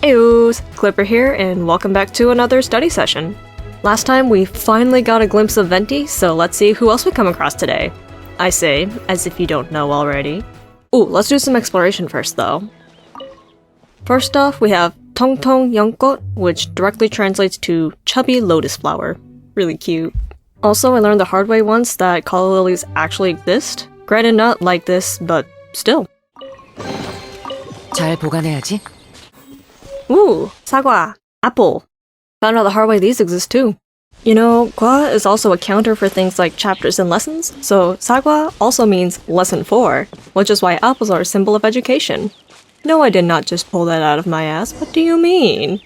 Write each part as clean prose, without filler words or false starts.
Heyoos, Clipper here, and welcome back to another study session. Last time we finally got a glimpse of Venti, so let's see who else we come across today. I say, as if you don't know already. Ooh, let's do some exploration first though. First off, we have Tongtong Yeongkot, which directly translates to chubby lotus flower. Really cute. Also, I learned the hard way once that calla lilies actually exist. Granted not like this, but still. 잘 보관해야지. Ooh, 사과, apple. Found out the hard way these exist too. You know, 과 is also a counter for things like chapters and lessons, so 사과 also means lesson 4, which is why apples are a symbol of education. No, I did not just pull that out of my ass. What do you mean?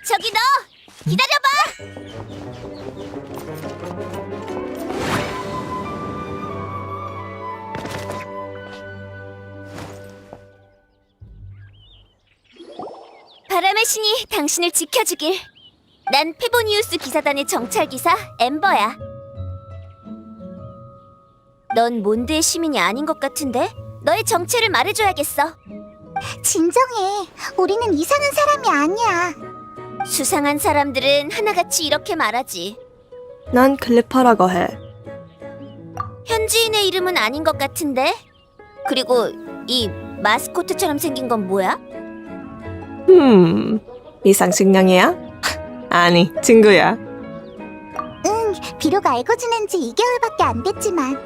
저기 너! 기다려봐! 바람의 신이 당신을 지켜주길. 난 페보니우스 기사단의 정찰기사 엠버야. 넌 몬드의 시민이 아닌 것 같은데? 너의 정체를 말해줘야겠어. 진정해. 우리는 이상한 사람이 아니야. 수상한 사람들은 하나같이 이렇게 말하지. 난 클리퍼라고 해. 현지인의 이름은 아닌 것 같은데? 그리고 이 마스코트처럼 생긴 건 뭐야? 이상식량이야? 아니, 친구야. 응, 비록 알고 지낸 지 2개월밖에 안 됐지만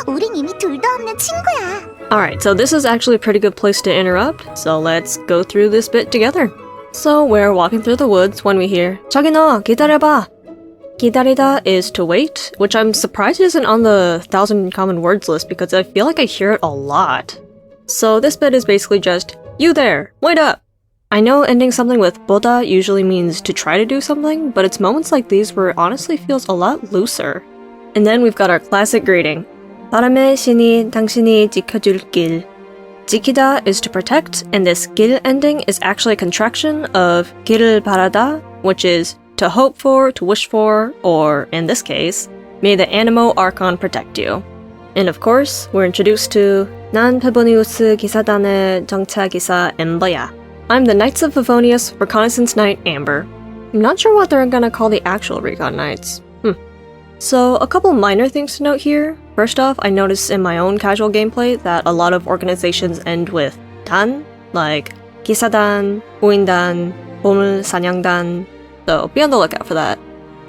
우린 이미 둘도 없는 친구야. Alright, so this is actually a pretty good place to interrupt, so let's go through this bit together. So we're walking through the woods when we hear 저기 너, 기다려봐! 기다리다 is to wait, which I'm surprised isn't on the 1,000 common words list because I feel like I hear it a lot. So this bit is basically just, you there, wait up! I know ending something with 보다 usually means to try to do something, but it's moments like these where it honestly feels a lot looser. And then we've got our classic greeting. 바람의 신이 당신이 지켜줄 길. 지키다 is to protect, and this 길 ending is actually a contraction of 길을 바라다, which is to hope for, to wish for, or, in this case, may the Animo Archon protect you. And of course, we're introduced to 난 페보니우스 기사단의 정찰기사 엠버야. I'm the Knights of Favonius Reconnaissance Knight Amber. I'm not sure what they're gonna call the actual Recon Knights. So, a couple minor things to note here. First off, I noticed in my own casual gameplay that a lot of organizations end with 단, like 기사단, 우인단, 보물 사냥단, so be on the lookout for that.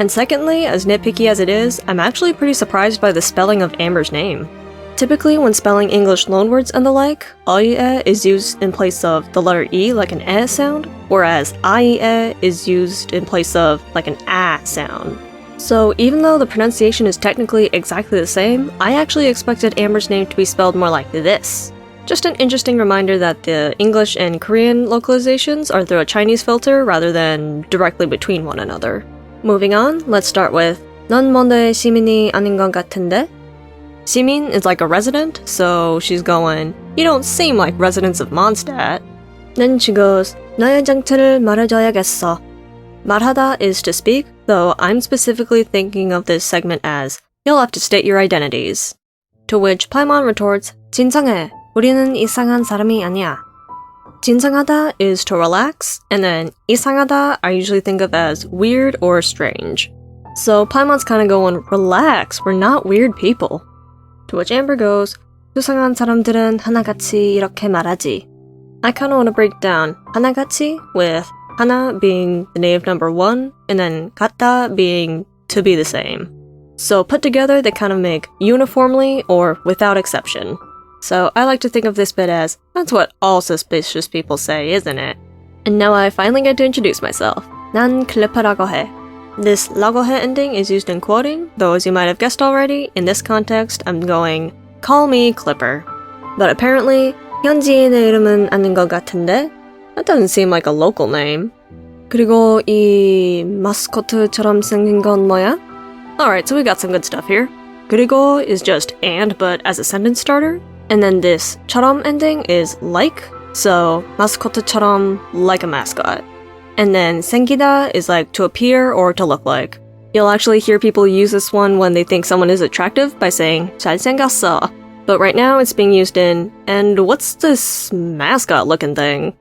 And secondly, as nitpicky as it is, I'm actually pretty surprised by the spelling of Amber's name. Typically, when spelling English loanwords and the like, 어이에 is used in place of the letter E like an E sound, whereas 아이에 is used in place of like an A sound. So even though the pronunciation is technically exactly the same, I actually expected Amber's name to be spelled more like this. Just an interesting reminder that the English and Korean localizations are through a Chinese filter rather than directly between one another. Moving on, let's start with 넌 몬드의 시민이 아닌 것 같은데? 시민 is like a resident, so she's going, you don't seem like residents of Mondstadt. Then she goes, 너의 정체를 말해줘야겠어. 말하다 is to speak, though I'm specifically thinking of this segment as, you'll have to state your identities. To which Paimon retorts, 진정해, 우리는 이상한 사람이 아니야. 진정하다 is to relax, and then 이상하다 I usually think of as weird or strange. So Paimon's kinda going, relax, we're not weird people. To which Amber goes, 수상한 사람들은 하나같이 이렇게 말하지. I kinda wanna break down 하나같이 with 하나 being the native number 1, and then 같다 being to be the same. So put together, they kind of make uniformly or without exception. So I like to think of this bit as, that's what all suspicious people say, isn't it? And now I finally get to introduce myself. 난 클리퍼라고 해. This 라고 해 ending is used in quoting, though as you might have guessed already, in this context I'm going, call me Clipper. But apparently, 현지인의 이름은 아닌 것 같은데? That doesn't seem like a local name. 그리고 이 마스코트처럼 생긴 건 뭐야? Alright, so we got some good stuff here. 그리고 is just and, but as a sentence starter. And then this 처럼 ending is like, so 마스코트처럼 like a mascot. And then 생기다 is like to appear or to look like. You'll actually hear people use this one when they think someone is attractive by saying 잘생겼어. But right now it's being used in, and what's this mascot looking thing?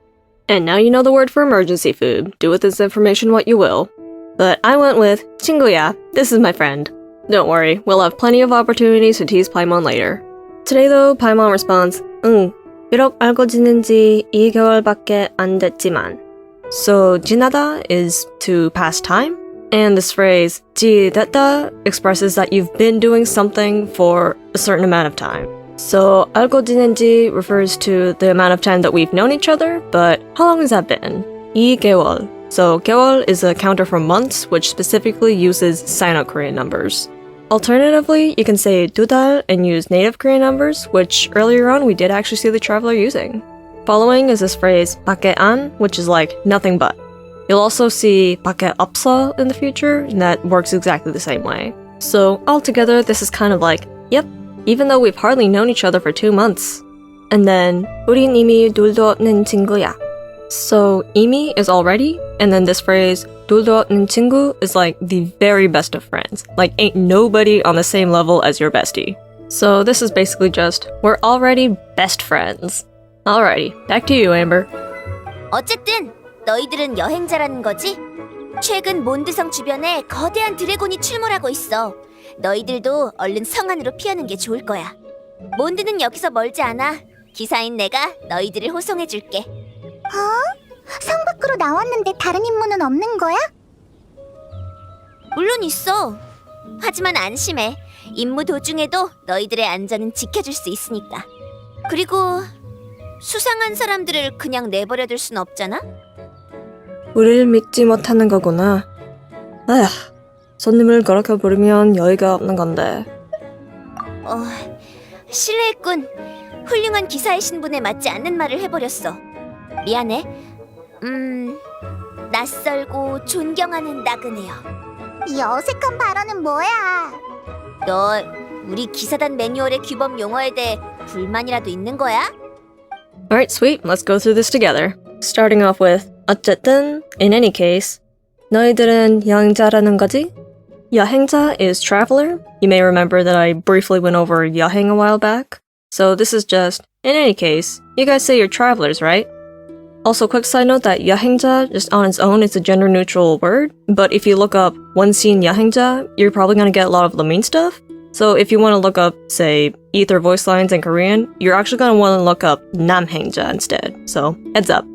And now you know the word for emergency food. Do with this information what you will. But I went with 친구야. This is my friend. Don't worry, we'll have plenty of opportunities to tease Paimon later. Today though, Paimon responds, 응, 비록 알고 지낸 지 2개월밖에 안 됐지만. So 지나다 is to pass time, and this phrase 지됐다 expresses that you've been doing something for a certain amount of time. So 알고 지낸 지 refers to the amount of time that we've known each other, but how long has that been? 2개월. So 개월 is a counter for months, which specifically uses Sino-Korean numbers. Alternatively, you can say 2달 and use native Korean numbers, which earlier on we did actually see the traveler using. Following is this phrase 밖에 안, which is like nothing but. You'll also see 밖에 없어 in the future, and that works exactly the same way. So altogether, this is kind of like, yep, even though we've hardly known each other for 2 months. And then 우린 이미 둘도 없는 친구야. So 이미 is already, and then this phrase 둘도 없는 친구 is like the very best of friends. Like ain't nobody on the same level as your bestie. So this is basically just, we're already best friends. Alrighty, back to you, Amber. 어쨌든 너희들은 여행자라는 거지? 최근 몬드성 주변에 거대한 드래곤이 출몰하고 있어. 너희들도 얼른 성 안으로 피하는 게 좋을 거야. 몬드는 여기서 멀지 않아. 기사인 내가 너희들을 호송해줄게. 성 밖으로 나왔는데 다른 임무는 없는 거야? 물론 있어. 하지만 안심해. 임무 도중에도 너희들의 안전은 지켜줄 수 있으니까. 그리고 수상한 사람들을 그냥 내버려둘 순 없잖아? 우리를 믿지 못하는 거구나. 아휴, 손님을 그렇게 부르면 여의가 없는 건데. 실례했군. 훌륭한 기사의 신분에 맞지 않는 말을 해버렸어. 미안해. 낯설고 존경하는 나그네요. 이 어색한 발언은 뭐야? 너 우리 기사단 매뉴얼의 규범 용어에 대해 불만이라도 있는 거야? Alright, sweet, let's go through this together. Starting off with 어쨌든, in any case. 너희들은 여행자라는 거지? 여행자 is traveler. You may remember that I briefly went over 여행 a while back. So this is just, in any case, you guys say you're travelers, right? Also, quick side note that 여행자, just on its own, is a gender-neutral word. But if you look up 원신 여행자, you're probably going to get a lot of the mean stuff. So if you want to look up, say, ether voice lines in Korean, you're actually going to want to look up 남행자 instead. So, heads up.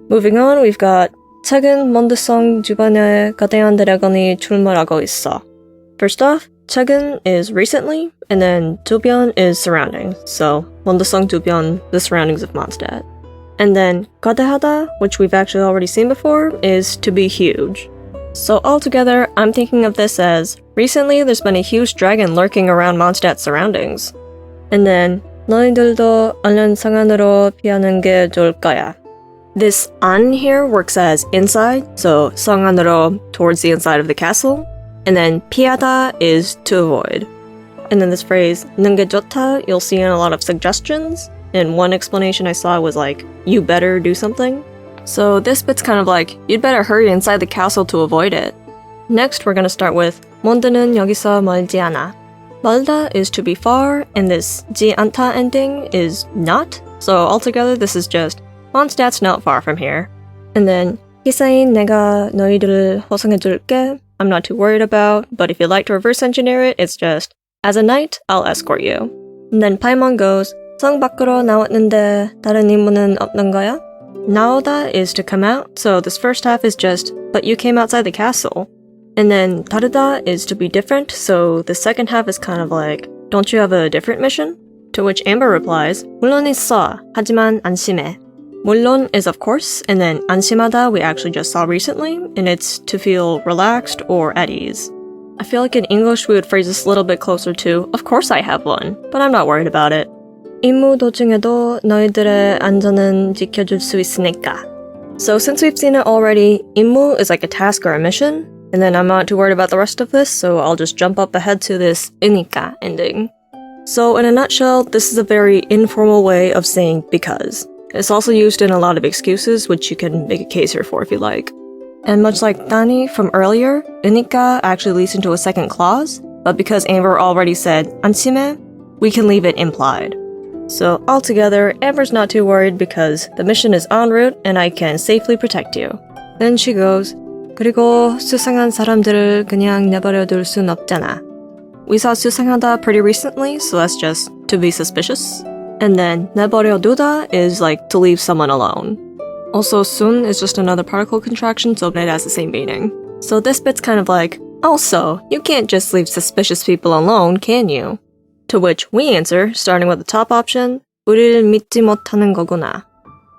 Moving on, we've got 최근 몬드성 주변에 거대한 드래곤이 출몰하고 있어. First off, 최근 is recently, and then 주변 is surrounding. So, 몬드성 주변, the surroundings of Mondstadt. And then 거대하다, which we've actually already seen before, is to be huge. So altogether, I'm thinking of this as, recently there's been a huge dragon lurking around Mondstadt's surroundings. And then 너희들도 얼른 성 안으로 피하는 게 좋을 거야. This 안 here works as inside, so 성 안으로 towards the inside of the castle. And then 피하다 is to avoid. And then this phrase 는 게 좋다, you'll see in a lot of suggestions. And one explanation I saw was like, you better do something. So this bit's kind of like, you'd better hurry inside the castle to avoid it. Next, we're gonna start with 몬드는 여기서 멀지 않아. 멀다 is to be far, and this 지 않다 ending is not. So altogether, this is just, Mondstadt's not far from here. And then 기사인 내가 너희들을 호송해줄게. I'm not too worried about, but if you'd like to reverse engineer it, it's just, as a knight, I'll escort you. And then Paimon goes, 성 밖으로 나왔는데 다른 임무는 없는 거야? 나오다 is to come out, so this first half is just, but you came outside the castle. And then 다르다 is to be different, so the second half is kind of like, don't you have a different mission? To which Amber replies, 물론 있어, 하지만 안심해. 물론 is of course, and then 안심하다 we actually just saw recently, and it's to feel relaxed or at ease. I feel like in English we would phrase this a little bit closer to, of course I have one, but I'm not worried about it. 임무 도중에도 너희들의 안전은 지켜줄 수 있으니까. So since we've seen it already, 임무 is like a task or a mission, and then I'm not too worried about the rest of this, so I'll just jump up ahead to this 으니까 ending. So in a nutshell, this is a very informal way of saying because. It's also used in a lot of excuses, which you can make a case here for if you like. And much like Dani from earlier, 으니까 actually leads into a second clause, but because Amber already said 안심해, we can leave it implied. So altogether, Amber's not too worried because the mission is en route and I can safely protect you. Then she goes, 그리고 수상한 사람들을 그냥 내버려둘 순 없잖아. We saw 수상하다 pretty recently, so that's just to be suspicious. And then 내버려두다 is like to leave someone alone. Also, 순 is just another particle contraction, so it has the same meaning. So this bit's kind of like, also, you can't just leave suspicious people alone, can you? To which we answer, starting with the top option, 우리를 믿지 못하는 거구나.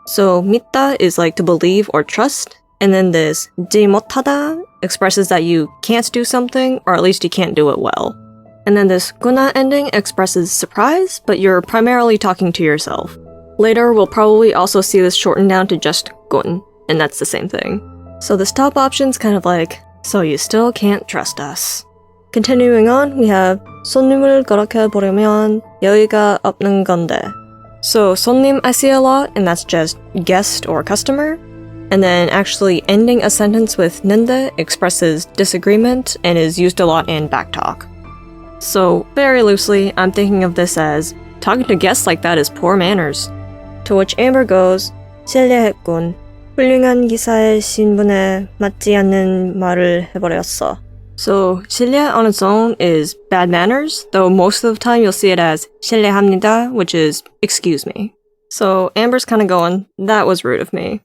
So 믿다 is like to believe or trust, and then this 지 못하다 expresses that you can't do something, or at least you can't do it well. And then this 구나 ending expresses surprise, but you're primarily talking to yourself. Later, we'll probably also see this shortened down to just gun, and that's the same thing. So this top option's kind of like, so you still can't trust us. Continuing on, we have 손님을 그렇게 부르면 여유가 없는 건데. So 손님 I see a lot, and that's just guest or customer. And then actually ending a sentence with 는데 expresses disagreement and is used a lot in backtalk. So very loosely, I'm thinking of this as talking to guests like that is poor manners. To which Amber goes, 실례했군. 훌륭한 기사의 신분에 맞지 않는 말을 해버렸어. So 실례 on its own is bad manners, though most of the time you'll see it as 실례합니다, which is excuse me. So Amber's kind of going, that was rude of me.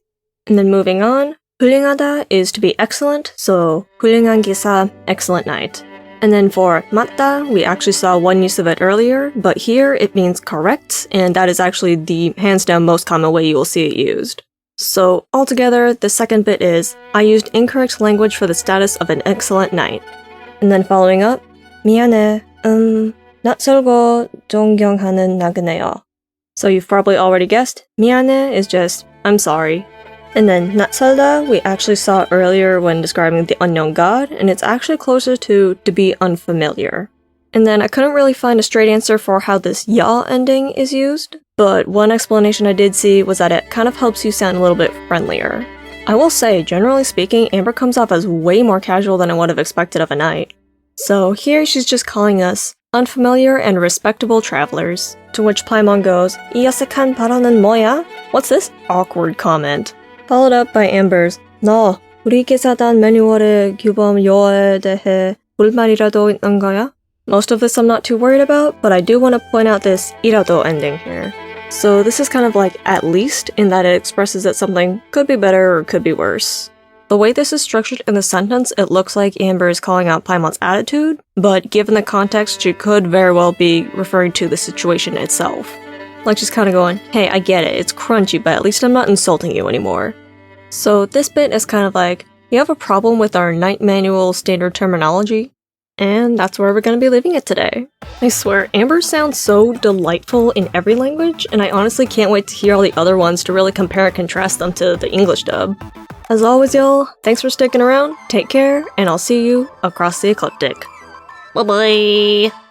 And then moving on, 훌륭하다 is to be excellent, so 훌륭한 기사, excellent night. And then for 맞다, we actually saw one use of it earlier, but here it means correct, and that is actually the hands down most common way you will see it used. So altogether, the second bit is, I used incorrect language for the status of an excellent night. And then following up, 미안해, 낯설고 존경하는 나그네요. So you've probably already guessed, 미안해 is just, I'm sorry. And then 낯설다, we actually saw earlier when describing the unknown god, and it's actually closer to be unfamiliar. And then I couldn't really find a straight answer for how this ya ending is used, but one explanation I did see was that it kind of helps you sound a little bit friendlier. I will say, generally speaking, Amber comes off as way more casual than I would have expected of a knight. So here she's just calling us unfamiliar and respectable travelers, to which Paimon goes, 이 어색한 발언은 뭐야? What's this awkward comment? Followed up by Amber's, 너 우리 기사단 매뉴얼의 규범 요어에 대해 불만이라도 있는 거야? Most of this I'm not too worried about, but I do want to point out this 이라도 ending here. So this is kind of like at least in that it expresses that something could be better or could be worse. The way this is structured in the sentence, it looks like Amber is calling out Paimon's attitude, but given the context, she could very well be referring to the situation itself. Like she's kind of going, hey, I get it, it's crunchy, but at least I'm not insulting you anymore. So this bit is kind of like, you have a problem with our Knight Manual standard terminology? And that's where we're going to be leaving it today. I swear, Amber sounds so delightful in every language, and I honestly can't wait to hear all the other ones to really compare and contrast them to the English dub. As always, y'all, thanks for sticking around, take care, and I'll see you across the ecliptic. Bye-bye!